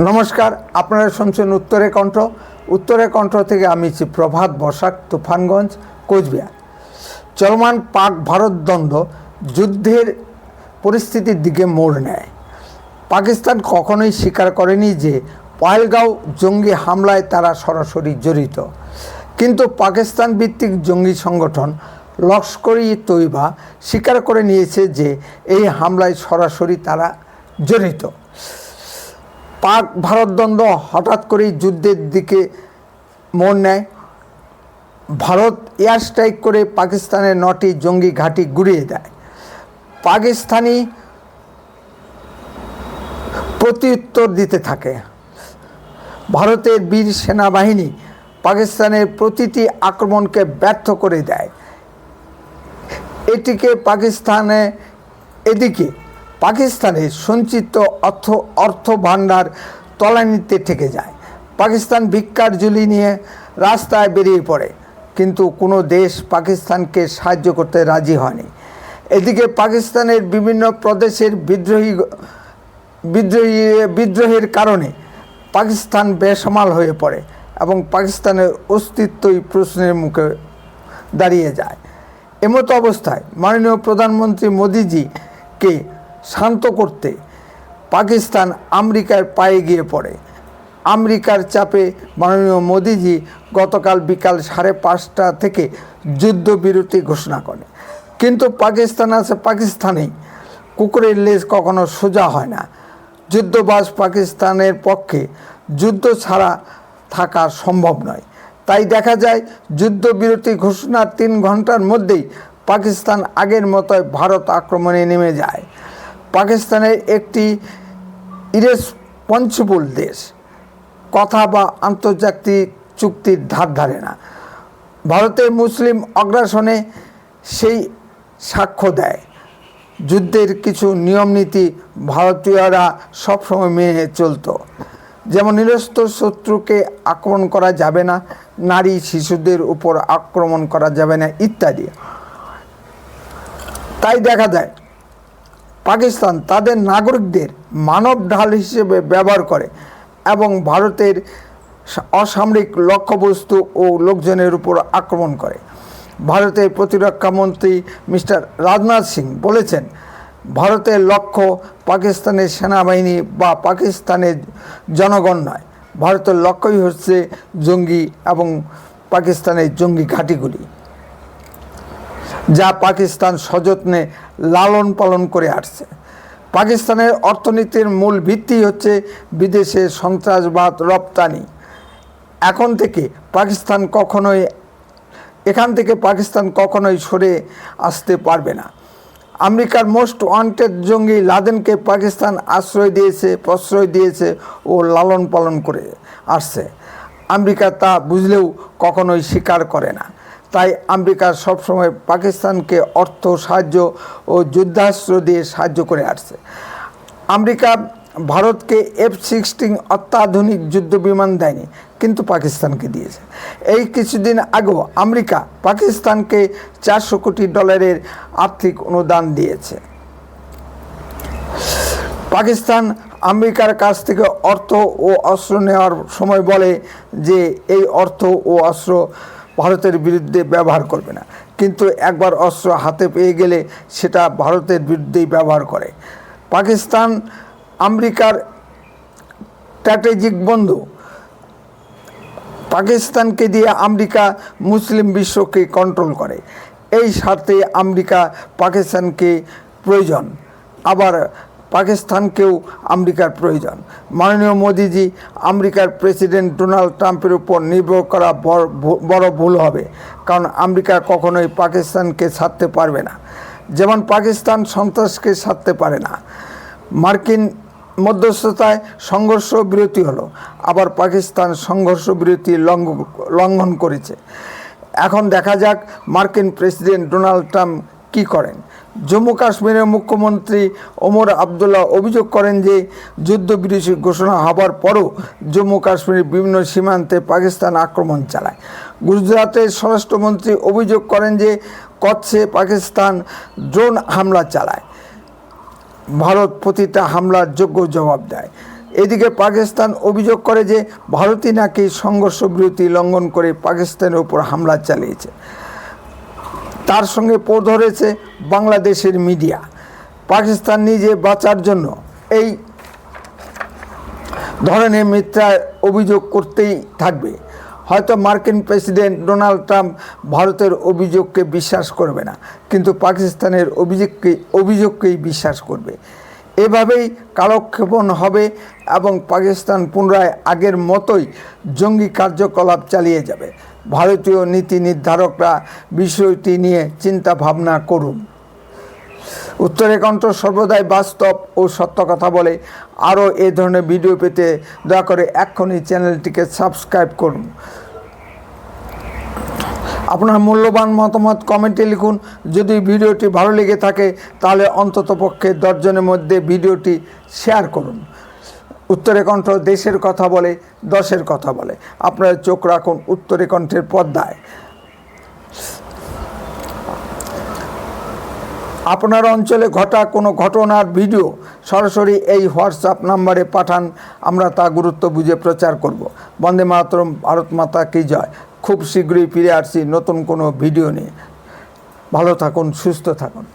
নমস্কার, আপনারা শুনছেন উত্তরে কণ্ঠ থেকে আমি প্রভাত বসাক, তুফানগঞ্জ, কোচবিহার। চলমান পাক ভারত দ্বন্দ্ব যুদ্ধের পরিস্থিতির দিকে মোড় নেয়। পাকিস্তান কখনোই স্বীকার করেনি যে পহেলগাঁও জঙ্গি হামলায় তারা সরাসরি জড়িত, কিন্তু পাকিস্তান ভিত্তিক জঙ্গি সংগঠন লস্কর-ই তৈবা স্বীকার করে নিয়েছে যে এই হামলায় সরাসরি তারা জড়িত। পাক ভারত দ্বন্দ্ব হঠাৎ করেই যুদ্ধের দিকে মোড় নেয়। ভারত এয়ার স্ট্রাইক করে পাকিস্তানের 9টি জঙ্গি ঘাঁটি গুঁড়িয়ে দেয়। পাকিস্তানি প্রত্যুত্তর দিতে থাকে। ভারতের বীর সেনাবাহিনী পাকিস্তানের প্রতিটি আক্রমণকে ব্যর্থ করে দেয়। এদিকে পাকিস্তানের সঞ্চিত অর্থ ভাণ্ডার তলানিতে ঠেকে যায়। পাকিস্তান ভিক্ষার ঝুলি নিয়ে রাস্তায় বেরিয়ে পড়ে, কিন্তু কোনো দেশ পাকিস্তানকে সাহায্য করতে রাজি হয়নি। এদিকে পাকিস্তানের বিভিন্ন প্রদেশের বিদ্রোহের কারণে পাকিস্তান বেসামাল হয়ে পড়ে এবং পাকিস্তানের অস্তিত্বই প্রশ্নের মুখে দাঁড়িয়ে যায়। এমতো অবস্থায় মাননীয় প্রধানমন্ত্রী মোদিজিকে শান্ত করতে পাকিস্তান আমেরিকার পায়ে গিয়ে পড়ে। আমেরিকার চাপে মাননীয় মোদিজি গতকাল বিকাল 5:30 থেকে যুদ্ধবিরতি ঘোষণা করে, কিন্তু পাকিস্তানেই কুকুরের লেজ কখনো সোজা হয় না। যুদ্ধবাজ পাকিস্তানের পক্ষে যুদ্ধ ছাড়া থাকা সম্ভব নয়। তাই দেখা যায় যুদ্ধবিরতি ঘোষণার 3 ঘন্টার মধ্যেই পাকিস্তান আগের মতোই ভারত আক্রমণে নেমে যায়। পাকিস্তানের একটি ইরেসপন্সিবল দেশ কথা বা আন্তর্জাতিক চুক্তির ধার ধারে না। ভারতের মুসলিম আগ্রাসনে সেই সাক্ষ্য দেয়। যুদ্ধের কিছু নিয়মনীতি ভারতীয়রা সবসময় মেনে চলত, যেমন নিরস্ত্র শত্রুকে আক্রমণ করা যাবে না, নারী শিশুদের উপর আক্রমণ করা যাবে না ইত্যাদি। তাই দেখা যায় পাকিস্তান তাদের নাগরিকদের মানব ঢাল হিসেবে ব্যবহার করে এবং ভারতের অসামরিক লক্ষ্যবস্তু ও লোকজনের উপর আক্রমণ করে। ভারতের প্রতিরক্ষা মন্ত্রী মিস্টার রাজনাথ সিং বলেছেন, ভারতের লক্ষ্য পাকিস্তানের সেনাবাহিনী বা পাকিস্তানের জনগণ নয়, ভারতের লক্ষ্যই হচ্ছে জঙ্গি এবং পাকিস্তানের জঙ্গি ঘাঁটিগুলি, যা পাকিস্তান সযত্নে লালন পালন করে আসছে। পাকিস্তানের অর্থনীতির মূল ভিত্তি হচ্ছে বিদেশে সন্ত্রাসবাদ রপ্তানি। এখান থেকে পাকিস্তান কখনোই সরে আসতে পারবে না। আমেরিকার মোস্ট ওয়ান্টেড জঙ্গি লাদেনকে পাকিস্তান প্রশ্রয় দিয়েছে ও লালন পালন করে আসছে। আমেরিকা তা বুঝলেও কখনোই স্বীকার করে না। তাই আমেরিকা সবসময় পাকিস্তানকে অর্থ সাহায্য ও যুদ্ধাস্ত্র দিয়ে সাহায্য করে আসছে। আমেরিকা ভারতকে F-16 অত্যাধুনিক যুদ্ধ বিমান দেয়নি, কিন্তু পাকিস্তানকে দিয়েছে। এই কিছুদিন আগেও আমেরিকা পাকিস্তানকে $400 কোটি আর্থিক অনুদান দিয়েছে। পাকিস্তান আমেরিকার কাছ থেকে অর্থ ও অস্ত্র নেওয়ার সময় বলে যে এই অর্থ ও অস্ত্র ভারতের বিরুদ্ধে ব্যবহার করবে না, কিন্তু একবার অস্ত্র হাতে পেয়ে গেলে সেটা ভারতের বিরুদ্ধেই ব্যবহার করে। পাকিস্তান আমেরিকার স্ট্র্যাটেজিক বন্ধু। পাকিস্তানকে দিয়ে আমেরিকা মুসলিম বিশ্বকে কন্ট্রোল করে। এই স্বার্থে আমেরিকা পাকিস্তানকে প্রয়োজন, আবার পাকিস্তানকেও আমেরিকার প্রয়োজন। মাননীয় মোদিজি আমেরিকার প্রেসিডেন্ট ডোনাল্ড ট্রাম্পের উপর নির্ভর করা বড় ভুল হবে, কারণ আমেরিকা কখনোই পাকিস্তানকে ছাড়তে পারবে না, যেমন পাকিস্তান সন্ত্রাসকে ছাড়তে পারে না। মার্কিন মধ্যস্থতায় সংঘর্ষ বিরতি হলো, আবার পাকিস্তান সংঘর্ষ বিরতি লঙ্ঘন করেছে। এখন দেখা যাক মার্কিন প্রেসিডেন্ট ডোনাল্ড ট্রাম্প কী করেন। জম্মু কাশ্মীরের মুখ্যমন্ত্রী ওমর আবদুল্লাহ অভিযোগ করেন যে যুদ্ধবিরতি ঘোষণা হবার পরও জম্মু কাশ্মীরের বিভিন্ন সীমান্তে পাকিস্তান আক্রমণ চালায়। গুজরাটের স্বরাষ্ট্রমন্ত্রী অভিযোগ করেন যে কচ্ছে পাকিস্তান ড্রোন হামলা চালায়। ভারত প্রতিটা হামলার যোগ্য জবাব দেয়। এদিকে পাকিস্তান অভিযোগ করে যে ভারতই নাকি সংঘর্ষ বিরতি লঙ্ঘন করে পাকিস্তানের উপর হামলা চালিয়েছে। তার সঙ্গে পোল ধরেছে বাংলাদেশের মিডিয়া। পাকিস্তান নিজে বাঁচার জন্য এই ধরনের মিথ্যা অভিযোগ করতেই থাকবে। হয়তো মার্কিন প্রেসিডেন্ট ডোনাল্ড ট্রাম্প ভারতের অভিযোগকে বিশ্বাস করবে না, কিন্তু পাকিস্তানের অভিযোগকেই বিশ্বাস করবে। এভাবেই কালক্ষেপণ হবে এবং পাকিস্তান পুনরায় আগের মতোই জঙ্গি কার্যকলাপ চালিয়ে যাবে। ভারতীয় নীতি নির্ধারকরা বিষয়টি নিয়ে চিন্তা ভাবনা করুন। উত্তরের কণ্ঠ সর্বদাই বাস্তব ও সত্য কথা বলে। আরও এই ধরনের ভিডিও পেতে দয়া করে এক্ষুনি চ্যানেলটিকে সাবস্ক্রাইব করুন। আপনার মূল্যবান মতামত কমেন্টে লিখুন। যদি ভিডিওটি ভালো লেগে থাকে তাহলে অন্ততপক্ষে 10 জনের মধ্যে ভিডিওটি শেয়ার করুন। উত্তরের কণ্ঠ দেশের কথা বলে, দশের কথা বলে। আপনারা চোখ রাখুন উত্তরের কণ্ঠের পর্দায়। আপনার অঞ্চলে ঘটা কোনো ঘটনার ভিডিও সরাসরি এই হোয়াটসঅ্যাপ নাম্বারে পাঠান, আমরা তা গুরুত্ব বুঝে প্রচার করব। বন্দে মাতরম, ভারত মাতা কি জয়। খুব শীঘ্রই ফিরে আসছি নতুন কোনো ভিডিও নিয়ে। ভালো থাকুন, সুস্থ থাকুন।